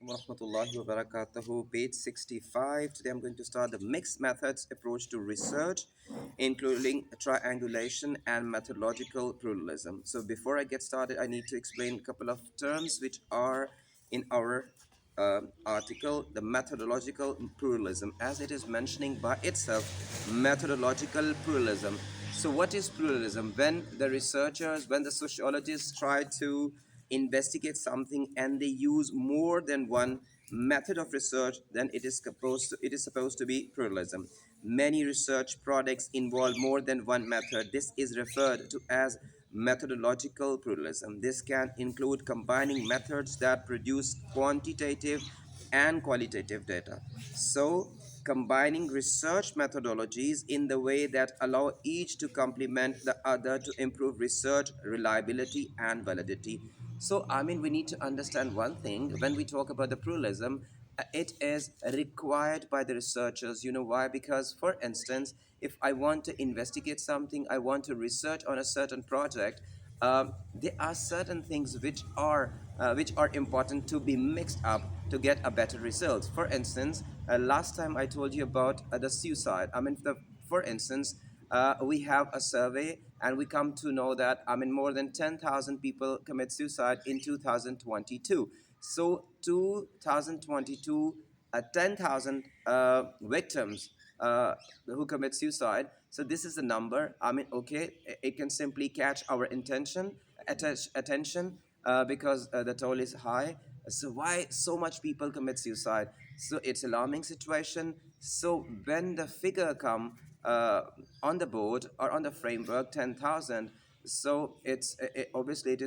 Warahmatullahi wabarakatuh. Page 65. Today I'm going to start the mixed methods approach to research, including triangulation and methodological pluralism. So before I get started, I need to explain a couple of terms which are in our article, the methodological pluralism, as it is mentioning by itself, methodological pluralism. So what is pluralism? When the sociologists try to investigate something and they use more than one method of research, then it is supposed to be pluralism. Many research products involve more than one method. This is referred to as methodological pluralism. This can include combining methods that produce quantitative and qualitative data. So, combining research methodologies in the way that allow each to complement the other to improve research reliability and validity. So, we need to understand one thing when we talk about the pluralism. It is required by the researchers. You know why? Because, for instance, if I want to investigate something, I want to research on a certain project, there are certain things which are important to be mixed up to get a better result. For instance, last time I told you about the suicide. For instance, we have a survey and we come to know that more than 10,000 people commit suicide in 2022. So 2022, 10,000 victims who commit suicide. So this is the number. Okay, it can simply catch our attention because the toll is high. So why so much people commit suicide? So it's alarming situation. So when the figure come on the board or on the framework 10,000, so obviously it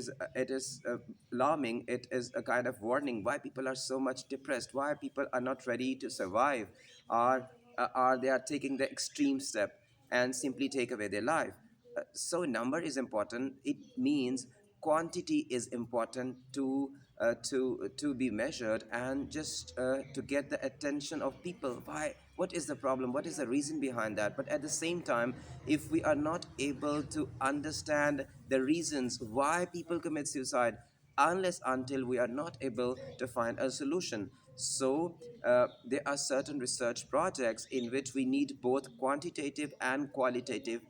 is alarming. It is a kind of warning why people are so much depressed, why people are not ready to survive, or are they are taking the extreme step and simply take away their life. So number is important. It means quantity is important to be measured and just to get the attention of people. Why? What is the problem? What is the reason behind that? But at the same time, if we are not able to understand the reasons why people commit suicide, unless until we are not able to find a solution. So there are certain research projects in which we need both quantitative and qualitative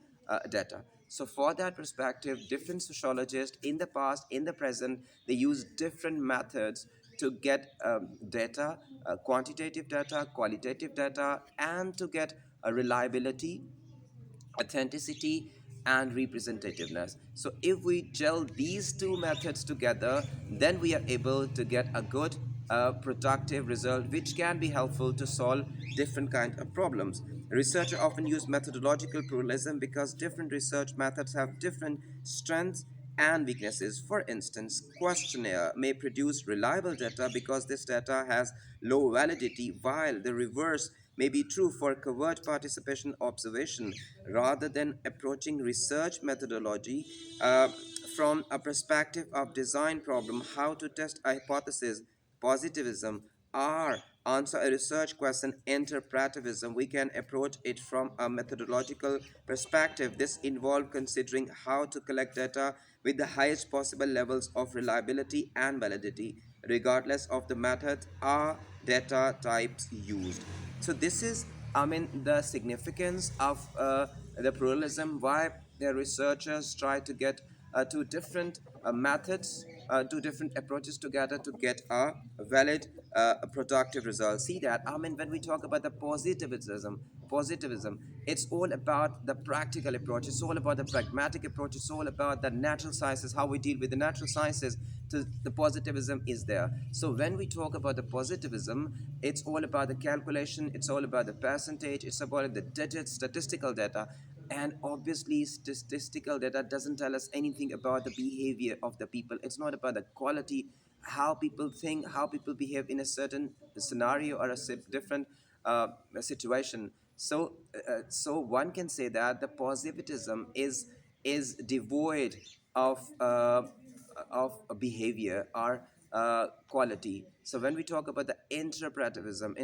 data. So for that perspective, different sociologists in the past, in the present, they use different methods to get data, quantitative data, qualitative data, and to get a reliability, authenticity, and representativeness. So if we gel these two methods together, then we are able to get a good productive result which can be helpful to solve different kind of problems. Researchers often use methodological pluralism because different research methods have different strengths and weaknesses. For instance, questionnaire may produce reliable data because this data has low validity, while the reverse may be true for covert participation observation. Rather than approaching research methodology from a perspective of design problem, how to test a hypothesis, positivism, or answer a research question, interpretivism, we can approach it from a methodological perspective. This involves considering how to collect data with the highest possible levels of reliability and validity, regardless of the method or data types used. So this is, the significance of the pluralism. Why the researchers try to get two different methods, two different approaches together to get a valid, productive result. See that? When we talk about the positivism, it's all about the practical approach. It's all about the pragmatic approach. It's all about the natural sciences, how we deal with the natural sciences. To the positivism is there. So when we talk about the positivism, it's all about the calculation, it's all about the percentage, it's about the digits, statistical data. And obviously statistical data doesn't tell us anything about the behavior of the people. It's not about the quality, how people think, how people behave in a certain scenario or a different situation. So one can say that the positivism is devoid of behavior or quality. So when we talk about the interpretivism,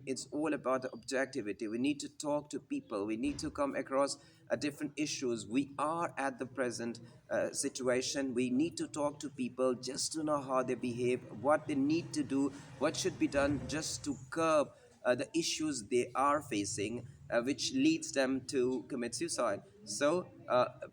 it's all about the objectivity. We need to talk to people. We need to come across different issues. We are at the present situation. We need to talk to people just to know how they behave, what they need to do, what should be done just to curb the issues they are facing, which leads them to commit suicide. So,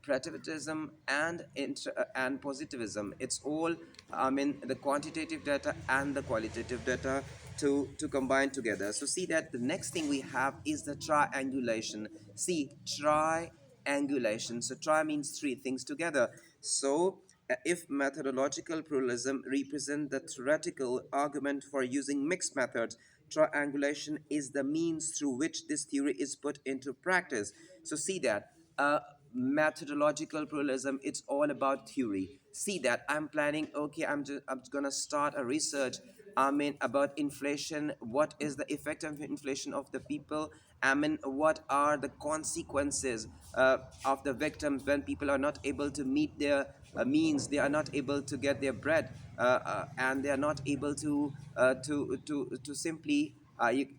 pragmatism and positivism, it's all, I mean, the quantitative data and the qualitative data to combine together. So, see that the next thing we have is the triangulation. See, triangulation. So, tri means three things together. So, if methodological pluralism represents the theoretical argument for using mixed methods, triangulation is the means through which this theory is put into practice. So see that methodological pluralism, it's all about theory. See that I'm planning, okay, I'm gonna start a research, I mean, about inflation. What is the effect of inflation of the people? I mean, what are the consequences of the victims when people are not able to meet their means? They are not able to get their bread, and they are not able to simply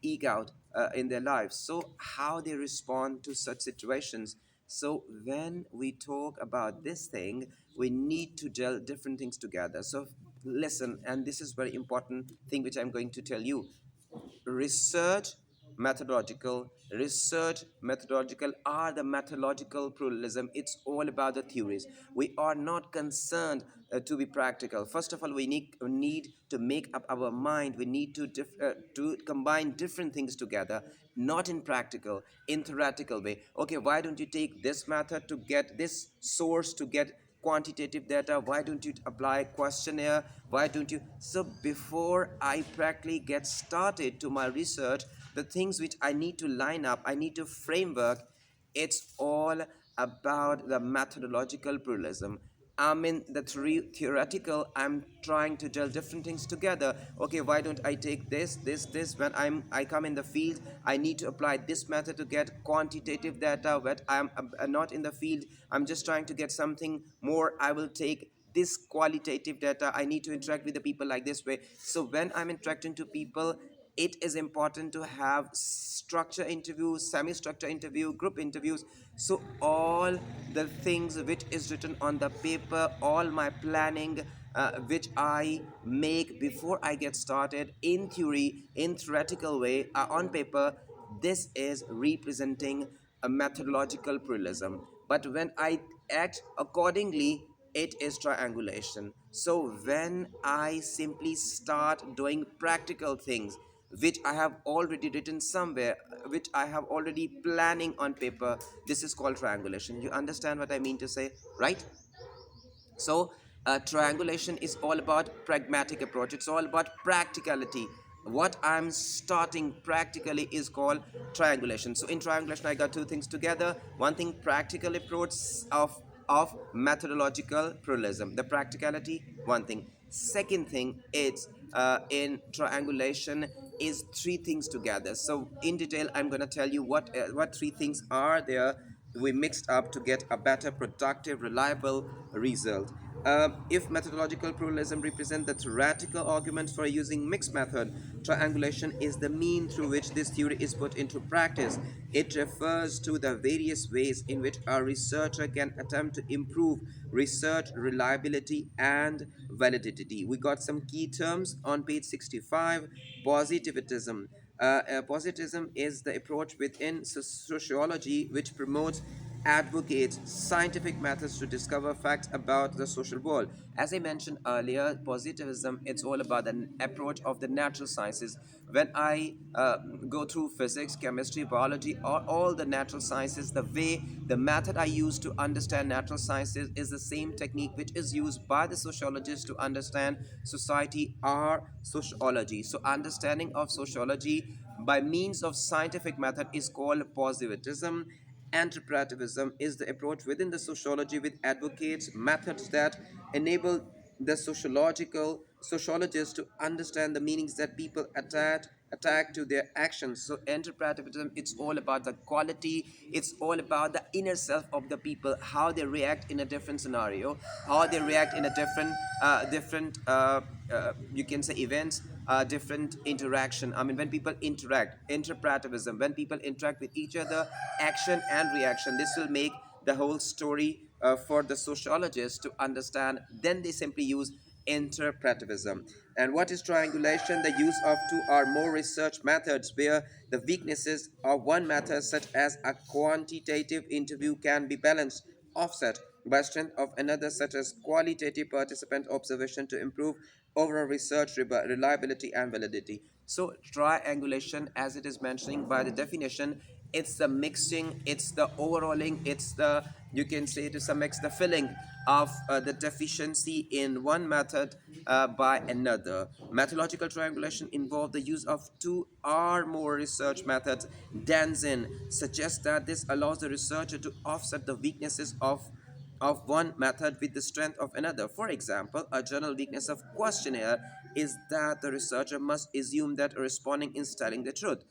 eke out in their lives. So, how they respond to such situations. So, when we talk about this thing, we need to gel different things together. So, listen, and this is very important thing which I'm going to tell you. research research methodological are the methodological pluralism. It's all about the theories. We are not concerned to be practical. First of all, we need to make up our mind. We need to combine different things together, not in practical, in theoretical way. Okay, why don't you take this method to get this source, to get quantitative data? Why don't you apply questionnaire? Why don't you? So before I practically get started to my research, the things which I need to line up, I need to framework. It's all about the methodological pluralism. I mean, the theoretical, I'm trying to gel different things together. Okay, why don't I take this? When I come in the field, I need to apply this method to get quantitative data. When I'm not in the field, I'm just trying to get something more. I will take this qualitative data. I need to interact with the people like this way. So when I'm interacting to people, it is important to have structure interviews, semi-structure interview, group interviews. So all the things which is written on the paper, all my planning which I make before I get started in theory, in theoretical way, on paper, this is representing a methodological pluralism. But when I act accordingly, it is triangulation. So when I simply start doing practical things, which I have already written somewhere, which I have already planning on paper, this is called triangulation. You understand what I mean to say, right? So, triangulation is all about pragmatic approach. It's all about practicality. What I'm starting practically is called triangulation. So, in triangulation, I got two things together. One thing, practical approach of methodological pluralism. The practicality, one thing. Second thing, it's in triangulation is three things together. So, in detail, I'm gonna tell you what three things are there we mixed up to get a better, productive, reliable result. If methodological pluralism represents the theoretical argument for using mixed method, triangulation is the mean through which this theory is put into practice. It refers to the various ways in which a researcher can attempt to improve research reliability and validity. We got some key terms on page 65. Positivism. Positivism is the approach within sociology which promotes, advocates scientific methods to discover facts about the social world. As I mentioned earlier, positivism, it's all about an approach of the natural sciences. When I go through physics, chemistry, biology, or all the natural sciences, the method I use to understand natural sciences is the same technique which is used by the sociologists to understand society or sociology. So understanding of sociology by means of scientific method is called positivism. Interpretivism is the approach within the sociology which advocates methods that enable the sociologists to understand the meanings that people attack to their actions. So interpretivism, it's all about the quality, it's all about the inner self of the people, how they react in a different scenario, how they react in a different you can say events, different interaction. I mean, when people interact, interpretivism, when people interact with each other, action and reaction, this will make the whole story for the sociologist to understand. Then they simply use interpretivism. And what is triangulation? The use of two or more research methods where the weaknesses of one method, such as a quantitative interview, can be balanced, offset by strength of another, such as qualitative participant observation, to improve overall research reliability and validity. So triangulation, as it is mentioning by the definition, it's the mixing, it's the overhauling, it's the, you can say to some extent, the filling of the deficiency in one method by another. Methodological triangulation involve the use of two or more research methods. Danzin suggests that this allows the researcher to offset the weaknesses of one method with the strength of another. For example, a general weakness of questionnaire is that the researcher must assume that a respondent is telling the truth.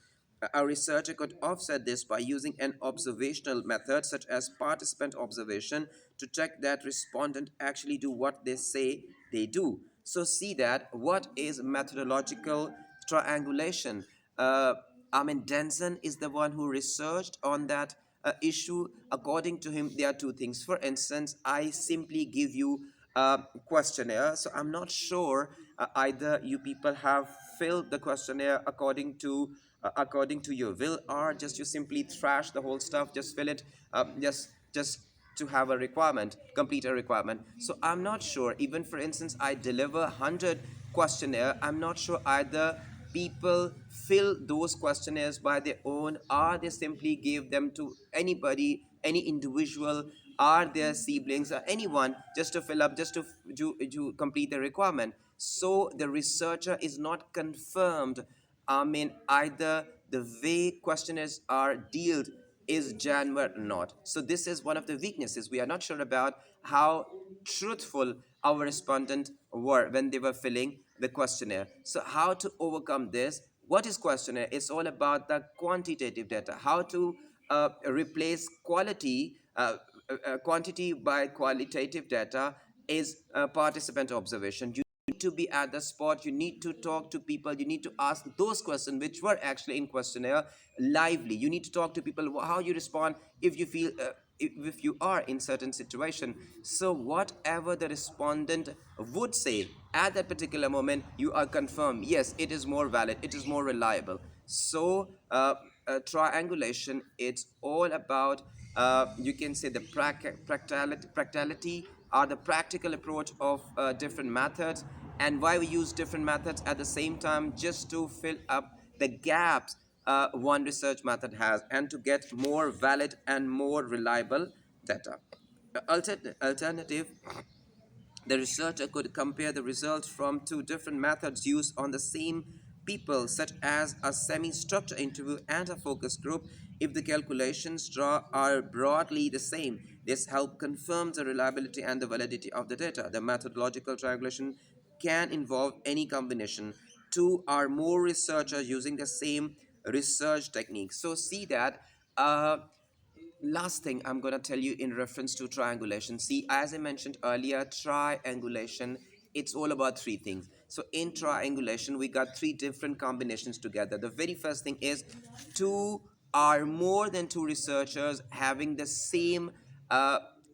A researcher could offset this by using an observational method such as participant observation to check that respondent actually do what they say they do. So see that what is methodological triangulation. I mean, Denson is the one who researched on that issue. According to him, there are two things. For instance, I simply give you a questionnaire, so I'm not sure either you people have filled the questionnaire according to your will, or just you simply thrash the whole stuff, just fill it, just to have a requirement, complete a requirement. So I'm not sure, even for instance, I deliver 100 questionnaire, I'm not sure either people fill those questionnaires by their own, or they simply give them to anybody, any individual, or their siblings, or anyone, just to fill up, just to complete the requirement. So the researcher is not confirmed. I mean, either the way questionnaires are dealt is genuine or not. So this is one of the weaknesses. We are not sure about how truthful our respondents were when they were filling the questionnaire. So how to overcome this? What is questionnaire? It's all about the quantitative data. How to replace quantity by qualitative data is participant observation. You need to be at the spot, you need to talk to people, you need to ask those questions which were actually in questionnaire lively. You need to talk to people how you respond if you feel if you are in certain situation. So whatever the respondent would say at that particular moment, you are confirmed, yes, it is more valid, it is more reliable. So triangulation, it's all about you can say the practicality or the practical approach of different methods, and why we use different methods at the same time, just to fill up the gaps one research method has, and to get more valid and more reliable data. Alternative, the researcher could compare the results from two different methods used on the same people, such as a semi-structured interview and a focus group. If the calculations are broadly the same, this helps confirm the reliability and the validity of the data. The methodological triangulation can involve any combination, two or more researchers using the same research technique. So see that last thing I'm going to tell you in reference to triangulation. See, as I mentioned earlier, triangulation, it's all about three things. So in triangulation, we got three different combinations together. The very first thing is two or more than two researchers having the same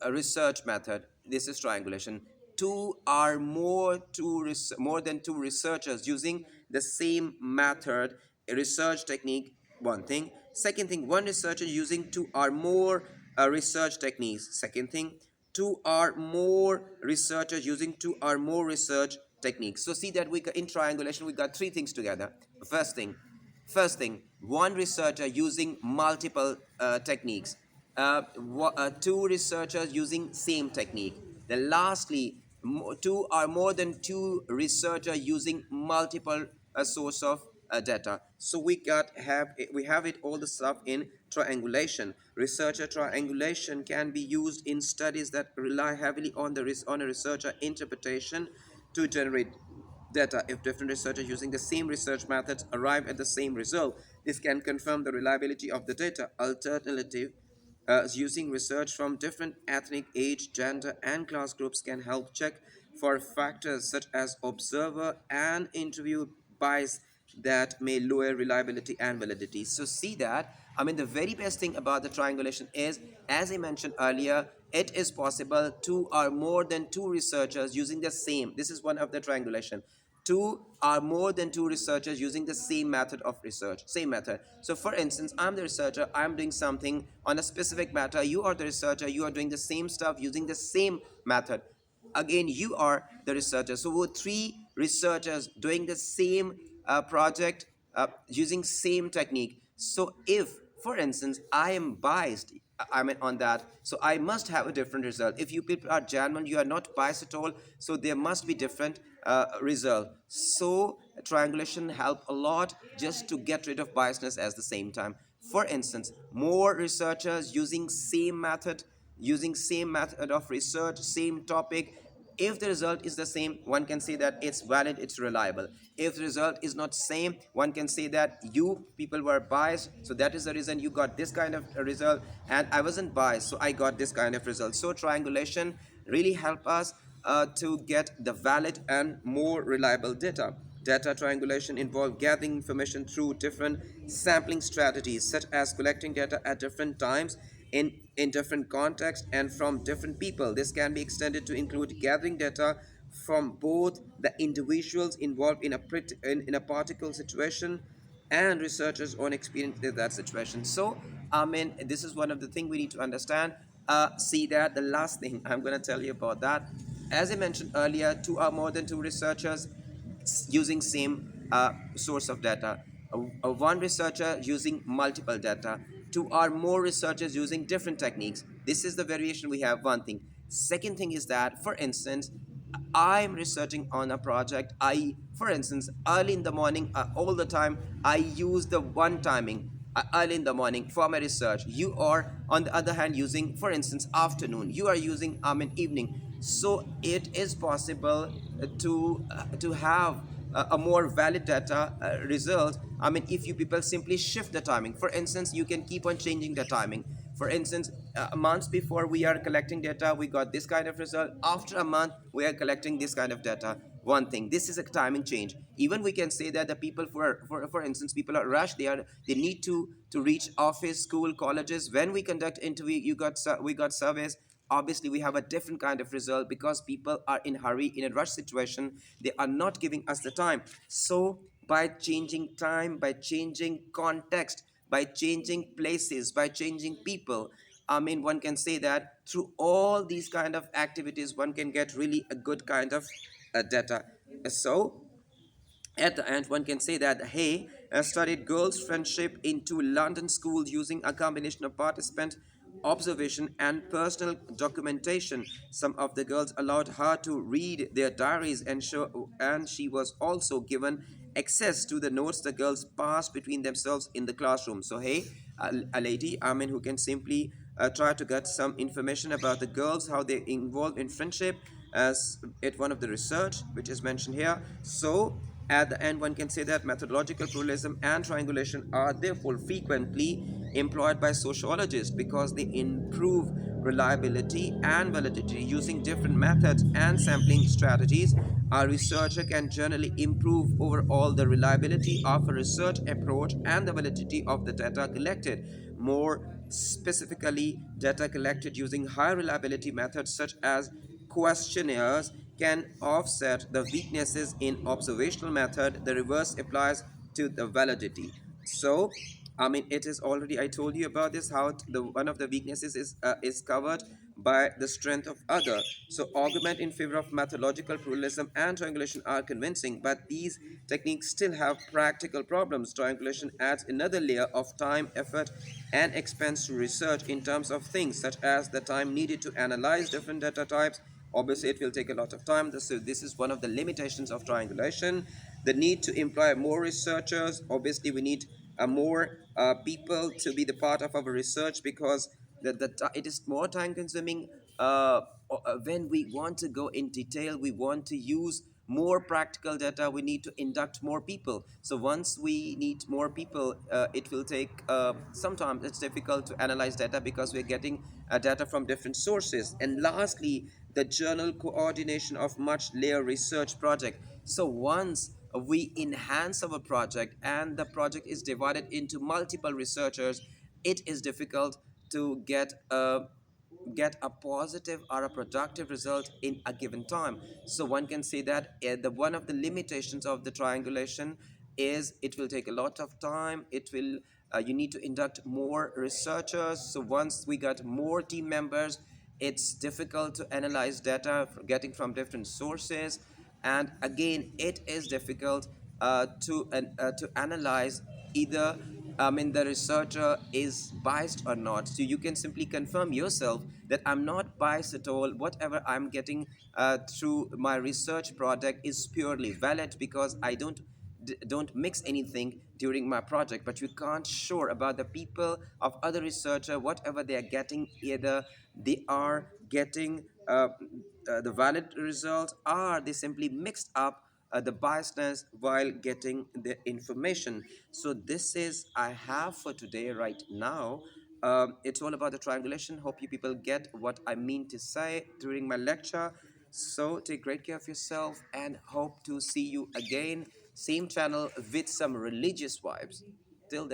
research method. This is triangulation. Two or more than two researchers using the same method, a research technique, one thing. Second thing, one researcher using two or more research techniques. Second thing, two or more researchers using two or more research techniques. So see that we in triangulation we got three things together. First thing, one researcher using multiple techniques. Two researchers using same technique. Then lastly, two or more than two researchers using multiple source of data. So we have it all the stuff in triangulation. Researcher triangulation can be used in studies that rely heavily on on a researcher interpretation to generate data. If different researchers using the same research methods arrive at the same result, this can confirm the reliability of the data. Alternative, using research from different ethnic, age, gender, and class groups can help check for factors such as observer and interview bias that may lower reliability and validity. So see that, I mean, the very best thing about the triangulation is, as I mentioned earlier, it is possible two or more than two researchers using the same. This is one of the triangulation. Two or more than two researchers using the same method of research, same method. So for instance, I'm the researcher, I'm doing something on a specific matter, you are the researcher, you are doing the same stuff using the same method. Again, you are the researcher, so we're three researchers doing the same project, using same technique. So if, for instance, I am biased, I mean on that, so I must have a different result. If you people are genuine, you are not biased at all, so there must be different result. So triangulation help a lot just to get rid of biasness at the same time. For instance, more researchers using same method of research, same topic. If the result is the same, one can say that it's valid, it's reliable. If the result is not same, one can say that you people were biased, so that is the reason you got this kind of result, and I wasn't biased, so I got this kind of result. So triangulation really help us to get the valid and more reliable data. Data triangulation involves gathering information through different sampling strategies, such as collecting data at different times in different contexts and from different people. This can be extended to include gathering data from both the individuals involved in a particular situation and researchers' own experience in that situation. So, I mean, this is one of the things we need to understand. See that the last thing I'm going to tell you about that. As I mentioned earlier, two or more than two researchers using same source of data. One researcher using multiple data. Two or more researchers using different techniques. This is the variation we have, one thing. Second thing is that, for instance, I'm researching on a project. For instance, early in the morning, all the time, I use the one timing early in the morning for my research. You are, on the other hand, using, for instance, afternoon. You are using evening. So it is possible to have a more valid data result. I mean, if you people simply shift the timing. For instance, you can keep on changing the timing. For instance, months before we are collecting data, we got this kind of result. After a month, we are collecting this kind of data. One thing, this is a timing change. Even we can say that the people, for instance, people are rushed. They need to reach office, school, colleges. When we conduct interview, we got surveys. Obviously we have a different kind of result because people are in hurry, in a rush situation. They are not giving us the time. So by changing time, by changing context, by changing places, by changing people, I mean, one can say that through all these kind of activities, one can get really a good kind of data. So at the end, one can say that Hay studied girls' friendship in two London schools using a combination of participant observation and personal documentation. Some of the girls allowed her to read their diaries, and she was also given access to the notes the girls passed between themselves in the classroom. So, hey, a lady, I mean, who can simply try to get some information about the girls, how they involved in friendship, as at one of the research which is mentioned here. So at the end, one can say that methodological pluralism and triangulation are therefore frequently employed by sociologists because they improve reliability and validity using different methods and sampling strategies. A researcher can generally improve overall the reliability of a research approach and the validity of the data collected. More specifically, data collected using high reliability methods such as questionnaires can offset the weaknesses in observational method. The reverse applies to the validity. So, I mean, it is already, I told you about this, how the one of the weaknesses is covered by the strength of other. So argument in favor of methodological pluralism and triangulation are convincing, but these techniques still have practical problems. Triangulation adds another layer of time, effort, and expense to research in terms of things such as the time needed to analyze different data types. Obviously, it will take a lot of time. So this is one of the limitations of triangulation. The need to employ more researchers. Obviously, we need more people to be the part of our research because it is more time consuming. When we want to go in detail, we want to use more practical data, we need to induct more people. So once we need more people, it will take sometimes it's difficult to analyze data because we're getting data from different sources. And lastly, the journal coordination of much layer research project. So once we enhance our project and the project is divided into multiple researchers, it is difficult to get a positive or a productive result in a given time. So one can say that the one of the limitations of the triangulation is it will take a lot of time. It will you need to induct more researchers. So once we got more team members, it's difficult to analyze data getting from different sources, and again it is difficult to analyze either the researcher is biased or not. So you can simply confirm yourself that I'm not biased at all. Whatever I'm getting through my research project is purely valid because I don't mix anything during my project. But you can't sure about the people of other researcher, whatever they are getting, either they are getting the valid results or they simply mixed up the biasness while getting the information. So this is I have for today right now. It's all about the triangulation. Hope you people get what I mean to say during my lecture. So take great care of yourself and hope to see you again, same channel with some religious vibes. Till then.